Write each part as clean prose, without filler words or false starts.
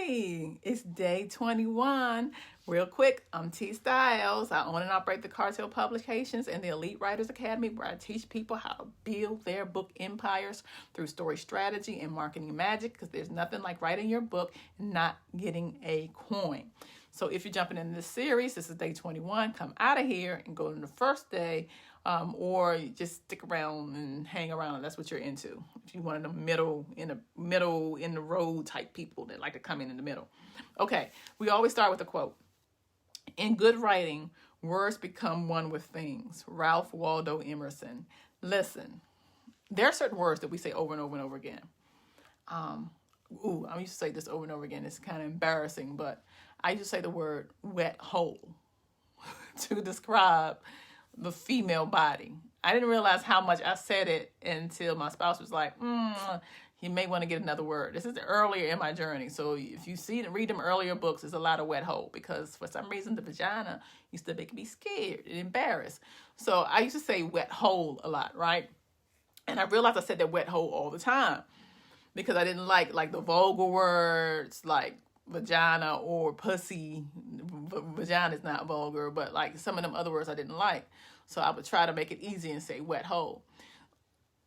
Hey, it's day 21. Real quick, I'm T Styles. I own and operate the Cartel Publications and the Elite Writers Academy, where I teach people how to build their book empires through story strategy and marketing magic, because there's nothing like writing your book and not getting a coin. So if you're jumping into this series, this is day 21. Come out of here and go to the first day, or just stick around and hang around. That's what you're into. If you want the middle in the road type people that like to come in the middle. Okay, we always start with a quote. In good writing, words become one with things. Ralph Waldo Emerson. Listen, there are certain words that we say over and over and over again. I used to say this over and over again. It's kind of embarrassing, but I used to say the word wet hole to describe the female body. I didn't realize how much I said it until my spouse was like, you may want to get another word. This is earlier in my journey. So if you see and read them earlier books, there's a lot of wet hole, because for some reason the vagina used to make me scared and embarrassed. So I used to say wet hole a lot, right? And I realized I said that wet hole all the time, because I didn't like the vulgar words like vagina or pussy. Vagina is not vulgar, but like some of them other words I didn't like. So I would try to make it easy and say wet hole.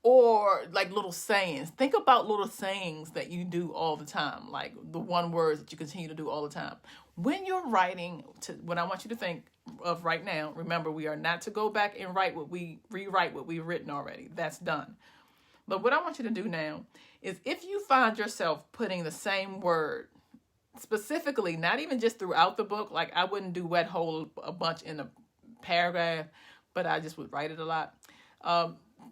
Or like little sayings. Think about little sayings that you do all the time, like the one words that you continue to do all the time. When you're writing, what I want you to think of right now, remember, we are not to go back and rewrite what we've written already. That's done. But what I want you to do now is, if you find yourself putting the same word, specifically, not even just throughout the book, like I wouldn't do wet hole a bunch in a paragraph, but I just would write it a lot.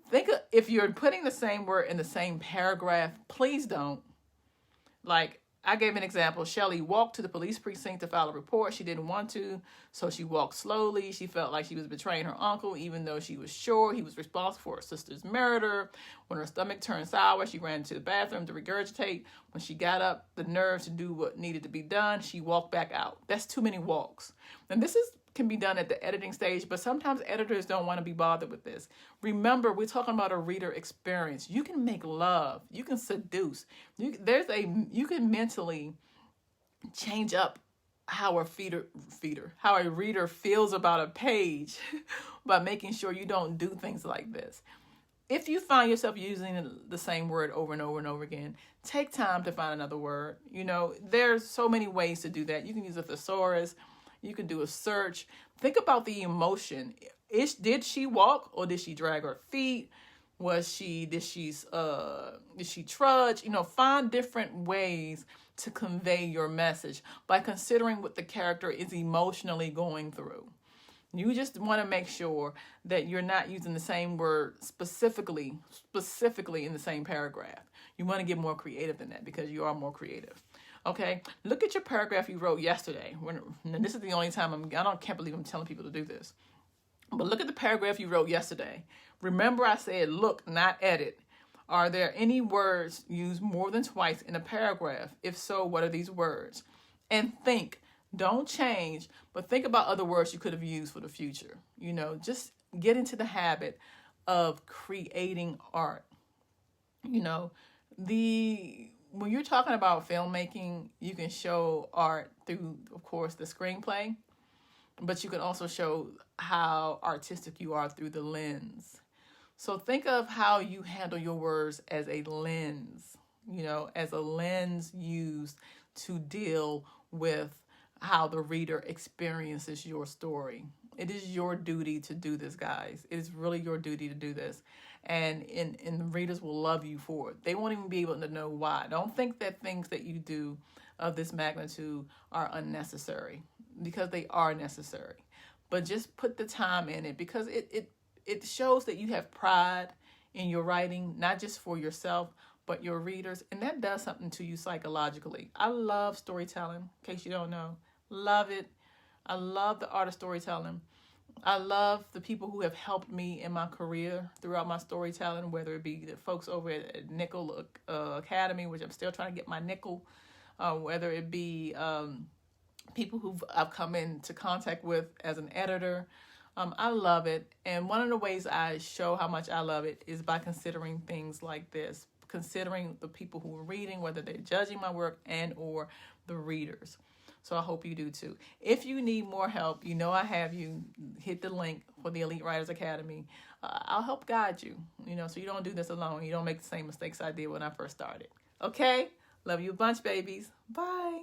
Think of, if you're putting the same word in the same paragraph, please don't. Like, I gave an example. Shelley walked to the police precinct to file a report. She didn't want to, so she walked slowly. She felt like she was betraying her uncle, even though she was sure he was responsible for her sister's murder. When her stomach turned sour, she ran to the bathroom to regurgitate. When she got up the nerve to do what needed to be done, she walked back out. That's too many walks. And this can be done at the editing stage, but sometimes editors don't want to be bothered with this. Remember, we're talking about a reader experience. You can make love. You can seduce. You can mentally change up how a reader feels about a page by making sure you don't do things like this. If you find yourself using the same word over and over and over again, take time to find another word. There's so many ways to do that. You can use a thesaurus. You can do a search. Think about the emotion. Did she walk, or did she drag her feet? Did she trudge? Find different ways to convey your message by considering what the character is emotionally going through. You just want to make sure that you're not using the same word specifically in the same paragraph. You want to get more creative than that, because you are more creative. Okay, look at your paragraph you wrote yesterday. And this is the only time can't believe I'm telling people to do this. But look at the paragraph you wrote yesterday. Remember, I said, look, not edit. Are there any words used more than twice in a paragraph? If so, what are these words? And think. Don't change, but think about other words you could have used for the future. Just get into the habit of creating art. When you're talking about filmmaking, you can show art through, of course, the screenplay, but you can also show how artistic you are through the lens. So think of how you handle your words as a lens, as a lens used to deal with how the reader experiences your story. It is your duty to do this, guys. It is really your duty to do this. And the readers will love you for it. They won't even be able to know why. Don't think that things that you do of this magnitude are unnecessary, because they are necessary. But just put the time in it, because it shows that you have pride in your writing, not just for yourself, but your readers. And that does something to you psychologically. I love storytelling, in case you don't know. Love it. I love the art of storytelling. I love the people who have helped me in my career throughout my storytelling, whether it be the folks over at Nickel Academy, which I'm still trying to get my nickel, whether it be people I've come into contact with as an editor. I love it. And one of the ways I show how much I love it is by considering things like this. considering the people who are reading, whether they're judging my work and or the readers. So I hope you do too. If you need more help, you know I have you. Hit the link for the Elite Writers Academy. I'll help guide you, so you don't do this alone. You don't make the same mistakes I did when I first started. Okay? Love you a bunch, babies. Bye.